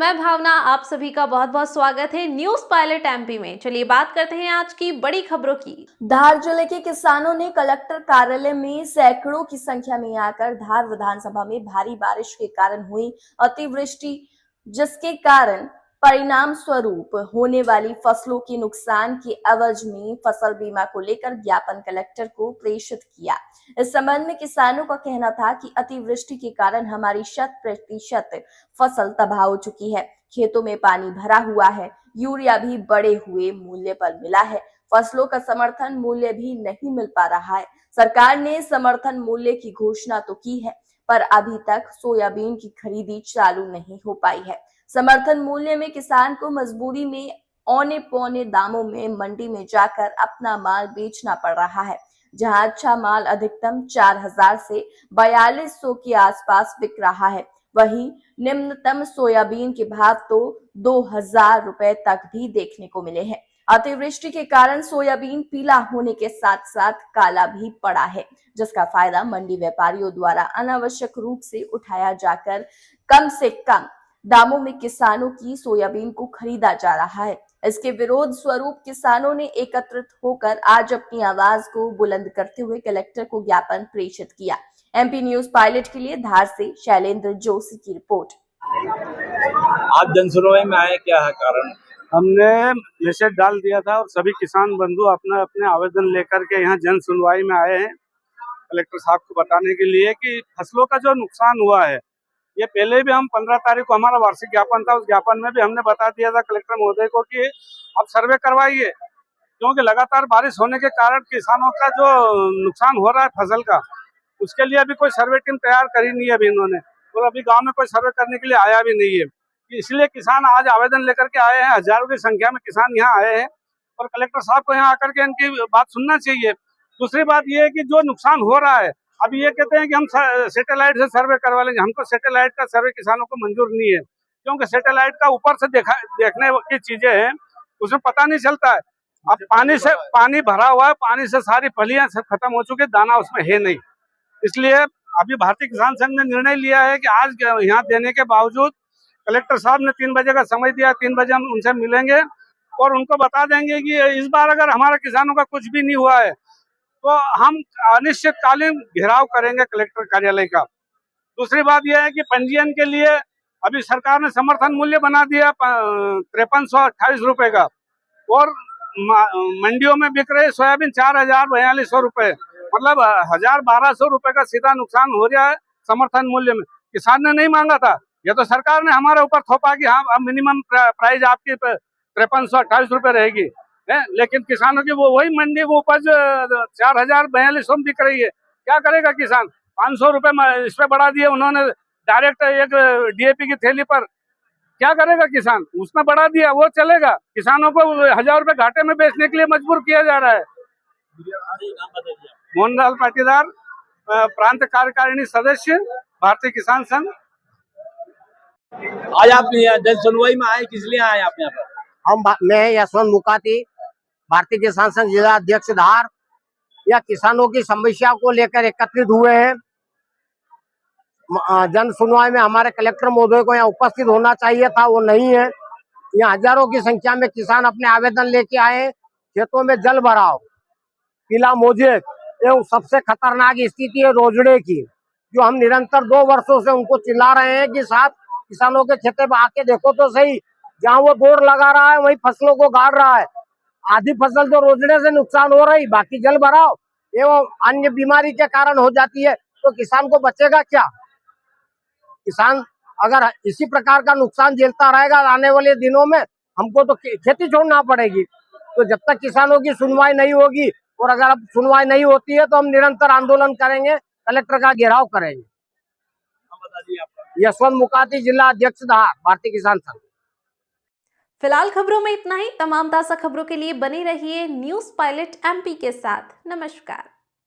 मैं भावना, आप सभी का बहुत बहुत स्वागत है न्यूज पायलट एमपी में। चलिए बात करते हैं आज की बड़ी खबरों की। धार जिले के किसानों ने कलेक्टर कार्यालय में सैकड़ों की संख्या में आकर धार विधानसभा में भारी बारिश के कारण हुई अतिवृष्टि, जिसके कारण परिणाम स्वरूप होने वाली फसलों के नुकसान के एवज में फसल बीमा को लेकर ज्ञापन कलेक्टर को प्रेषित किया। इस संबंध में किसानों का कहना था कि अतिवृष्टि के कारण हमारी 100% फसल तबाह हो चुकी है, खेतों में पानी भरा हुआ है, यूरिया भी बढ़े हुए मूल्य पर मिला है, फसलों का समर्थन मूल्य भी नहीं मिल पा रहा है। सरकार ने समर्थन मूल्य की घोषणा तो की है, पर अभी तक सोयाबीन की खरीदी चालू नहीं हो पाई है। समर्थन मूल्य में किसान को मजबूरी में औने पौने दामों में मंडी में जाकर अपना माल बेचना पड़ रहा है, जहां अच्छा माल अधिकतम 4000 से 4200 के आसपास बिक रहा है, वहीं निम्नतम सोयाबीन के भाव तो 2000 रुपए तक भी देखने को मिले हैं। अतिवृष्टि के कारण सोयाबीन पीला होने के साथ साथ काला भी पड़ा है, जिसका फायदा मंडी व्यापारियों द्वारा अनावश्यक रूप से उठाया जाकर कम से कम दामों में किसानों की सोयाबीन को खरीदा जा रहा है। इसके विरोध स्वरूप किसानों ने एकत्रित होकर आज अपनी आवाज को बुलंद करते हुए कलेक्टर को ज्ञापन प्रेषित किया। एमपी न्यूज पायलट के लिए धार से शैलेंद्र जोशी की रिपोर्ट। आज जनसुनवाई में आए, क्या है कारण? हमने मैसेज डाल दिया था और सभी किसान बंधु अपने अपने आवेदन लेकर के यहाँ जन सुनवाई में आए हैं कलेक्टर साहब को बताने के लिए कि फसलों का जो नुकसान हुआ है, ये पहले भी हम 15 तारीख को हमारा वार्षिक ज्ञापन था, उस ज्ञापन में भी हमने बता दिया था कलेक्टर महोदय को कि अब सर्वे करवाइए, क्योंकि लगातार बारिश होने के कारण किसानों का जो नुकसान हो रहा है फसल का, उसके लिए अभी कोई सर्वे टीम तैयार करी नहीं है अभी इन्होंने, और अभी गाँव में कोई सर्वे करने के लिए आया भी नहीं है। इसलिए किसान आज आवेदन लेकर के आए हैं, हजारों की संख्या में किसान यहाँ आए हैं और कलेक्टर साहब को यहाँ आकर के इनकी बात सुनना चाहिए। दूसरी बात ये है कि जो नुकसान हो रहा है, अभी ये कहते हैं कि हम सैटेलाइट से सर्वे करवा लेंगे। हमको सैटेलाइट का सर्वे किसानों को मंजूर नहीं है, क्योंकि सैटेलाइट का ऊपर से देखने की चीजें हैं, उसमें पता नहीं चलता है। अब पानी भरा हुआ है, पानी से सारी फलियां सब खत्म हो चुकी, दाना उसमें है नहीं। इसलिए अभी भारतीय किसान संघ ने निर्णय लिया है कि आज यहाँ देने के बावजूद कलेक्टर साहब ने 3 बजे का समय दिया, 3 बजे हम उनसे मिलेंगे और उनको बता देंगे कि इस बार अगर हमारे किसानों का कुछ भी नहीं हुआ है तो हम अनिश्चितकालीन घेराव करेंगे कलेक्टर कार्यालय का। दूसरी बात यह है कि पंजीयन के लिए अभी सरकार ने समर्थन मूल्य बना दिया 5328 रुपए का, और मंडियों में बिक रहे सोयाबीन 4042 रुपए, मतलब 1200 रुपए का सीधा नुकसान हो रहा है समर्थन मूल्य में। किसान ने नहीं मांगा था, ये तो सरकार ने हमारे ऊपर थोपा कि हाँ अब मिनिमम प्राइस आपकी 5328 रुपए रहेगी, लेकिन किसानों की वो वही मंडी वो उपज 4042 बिक रही है। क्या करेगा किसान? 500 रुपए इस पे बढ़ा दिए उन्होंने डायरेक्ट एक डीएपी की थैली पर। क्या करेगा किसान? उसमें बढ़ा दिया, वो चलेगा? किसानों को 1000 रुपए घाटे में बेचने के लिए मजबूर किया जा रहा है। मोहनलाल पाटीदार, प्रांत कार्यकारिणी सदस्य, भारतीय किसान संघ। आज आप जन सुनवाई में आए, किस लिए आए आप यहाँ पर? मैं यशवंत मुकाती, भारतीय किसान संघ जिला अध्यक्ष धार, या किसानों की समस्या को लेकर एकत्रित हुए हैं। जन सुनवाई में हमारे कलेक्टर महोदय को यहाँ उपस्थित होना चाहिए था, वो नहीं है। यहाँ हजारों की संख्या में किसान अपने आवेदन लेके आए। खेतों में जल भराव, पीला मोजेक एवं सबसे खतरनाक स्थिति है रोजड़े की, जो हम निरंतर 2 वर्षों से उनको चिल्ला रहे हैं कि साहब किसानों के खेते में आके देखो तो सही, जहाँ वो दौड़ लगा रहा है वही फसलों को गाड़ रहा है। आधी फसल तो रोजड़े से नुकसान हो रही, बाकी जल भराव एवं अन्य बीमारी के कारण हो जाती है, तो किसान को बचेगा क्या? किसान अगर इसी प्रकार का नुकसान झेलता रहेगा आने वाले दिनों में, हमको तो खेती छोड़ना पड़ेगी। तो जब तक किसानों की सुनवाई नहीं होगी, और अगर अब सुनवाई नहीं होती है तो हम निरंतर आंदोलन करेंगे, कलेक्टर का घेराव करेंगे। यशवंत मुकाती, जिला अध्यक्ष धार, भारतीय किसान संघ। फिलहाल खबरों में इतना ही। तमाम ताजा खबरों के लिए बने रहिए न्यूज पायलट एमपी के साथ। नमस्कार।